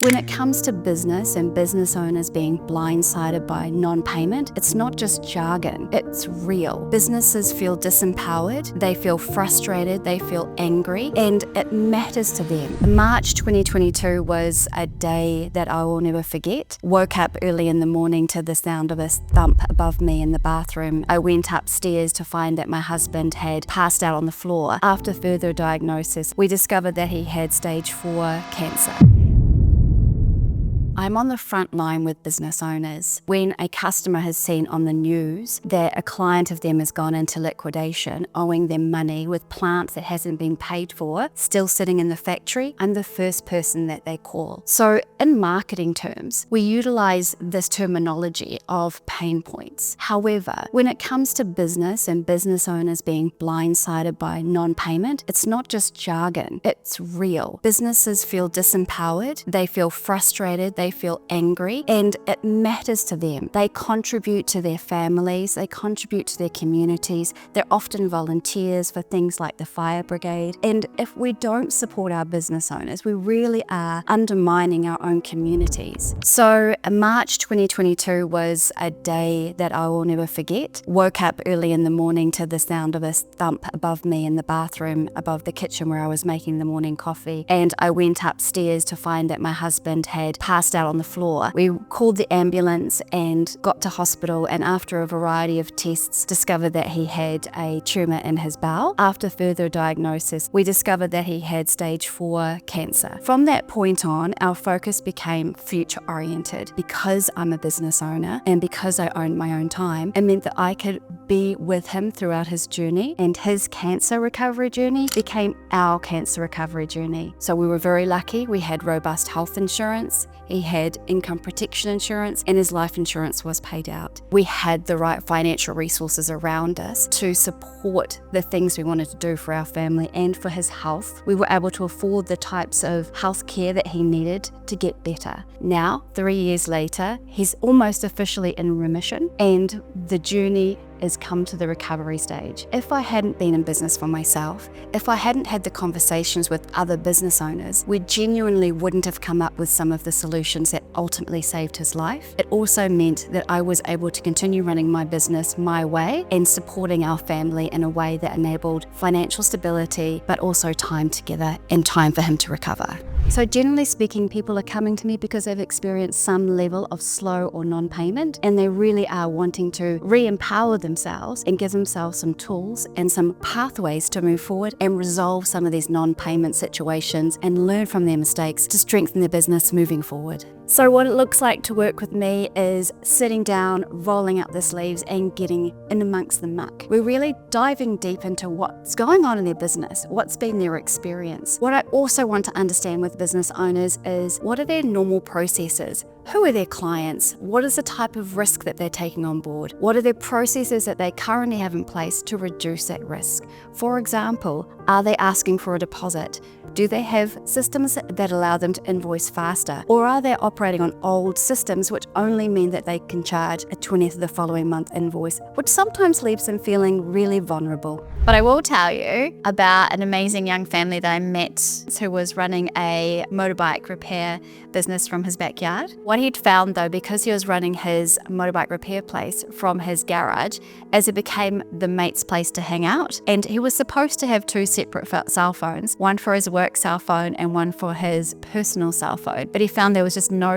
When it comes to business and business owners being blindsided by non-payment, it's not just jargon, it's real. Businesses feel disempowered, they feel frustrated, they feel angry, and it matters to them. March 2022 was a day that I will never forget. Woke up early in the morning to the sound of a thump above me in the bathroom. I went upstairs to find that my husband had passed out on the floor. After further diagnosis, we discovered that he had stage 4 cancer. I'm on the front line with business owners. When a customer has seen on the news that a client of them has gone into liquidation, owing them money with plants that hasn't been paid for, still sitting in the factory, I'm the first person that they call. So in marketing terms, we utilize this terminology of pain points. However, when it comes to business and business owners being blindsided by non-payment, it's not just jargon, it's real. Businesses feel disempowered, they feel frustrated, they feel angry, and it matters to them. They contribute to their families, they contribute to their communities, they're often volunteers for things like the fire brigade, and if we don't support our business owners, we really are undermining our own communities. So March 2022 was a day that I will never forget. Woke up early in the morning to the sound of a thump above me in the bathroom above the kitchen where I was making the morning coffee, and I went upstairs to find that my husband had passed out on the floor. We called the ambulance and got to hospital, and after a variety of tests discovered that he had a tumour in his bowel. After further diagnosis, we discovered that he had stage 4 cancer. From that point on, our focus became future oriented. Because I'm a business owner and because I owned my own time, it meant that I could be with him throughout his journey, and his cancer recovery journey became our cancer recovery journey. So we were very lucky. We had robust health insurance, he had income protection insurance, and his life insurance was paid out. We had the right financial resources around us to support the things we wanted to do for our family and for his health. We were able to afford the types of health care that he needed to get better. Now, 3 years later, he's almost officially in remission, and the journey has come to the recovery stage. If I hadn't been in business for myself, if I hadn't had the conversations with other business owners, we genuinely wouldn't have come up with some of the solutions that ultimately saved his life. It also meant that I was able to continue running my business my way and supporting our family in a way that enabled financial stability, but also time together and time for him to recover. So generally speaking, people are coming to me because they've experienced some level of slow or non-payment, and they really are wanting to re-empower themselves and give themselves some tools and some pathways to move forward and resolve some of these non-payment situations and learn from their mistakes to strengthen their business moving forward. So what it looks like to work with me is sitting down, rolling up the sleeves and getting in amongst the muck. We're really diving deep into what's going on in their business, what's been their experience. What I also want to understand with business owners is what are their normal processes? Who are their clients? What is the type of risk that they're taking on board? What are their processes that they currently have in place to reduce that risk? For example, are they asking for a deposit? Do they have systems that allow them to invoice faster? Or are they operating on old systems which only mean that they can charge a 20th of the following month invoice, which sometimes leaves them feeling really vulnerable? But I will tell you about an amazing young family that I met who was running a motorbike repair business from his backyard. What he'd found though, because he was running his motorbike repair place from his garage, as it became the mate's place to hang out, and he was supposed to have 2 separate cell phones, one for his work cell phone and one for his personal cell phone. But he found there was just no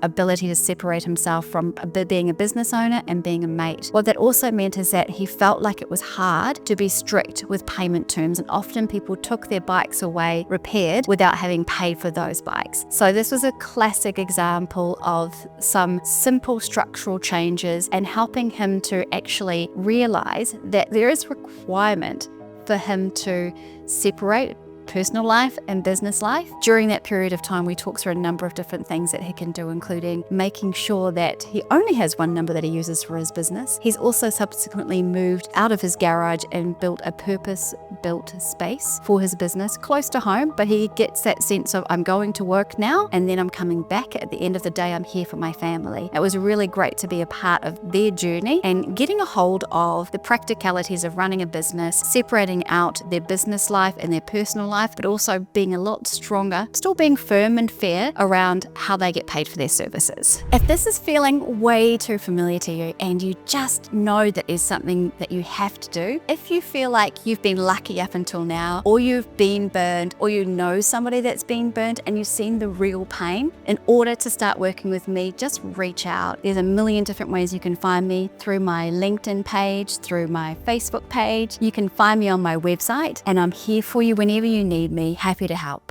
ability to separate himself from being a business owner and being a mate. What that also meant is that he felt like it was hard to be strict with payment terms, and often people took their bikes away repaired without having paid for those bikes. So this was a classic example of some simple structural changes and helping him to actually realize that there is requirement for him to separate personal life and business life. During that period of time, we talked through a number of different things that he can do, including making sure that he only has one number that he uses for his business. He's also subsequently moved out of his garage and built a purpose-built space for his business close to home, but he gets that sense of, I'm going to work now and then I'm coming back. At the end of the day, I'm here for my family. It was really great to be a part of their journey and getting a hold of the practicalities of running a business, separating out their business life and their personal life, life, but also being a lot stronger, still being firm and fair around how they get paid for their services. If this is feeling way too familiar to you and you just know that is something that you have to do, if you feel like you've been lucky up until now, or you've been burned, or you know somebody that's been burned and you've seen the real pain, in order to start working with me, just reach out. There's a million different ways you can find me, through my LinkedIn page, through my Facebook page. You can find me on my website, and I'm here for you whenever you need me. Happy to help.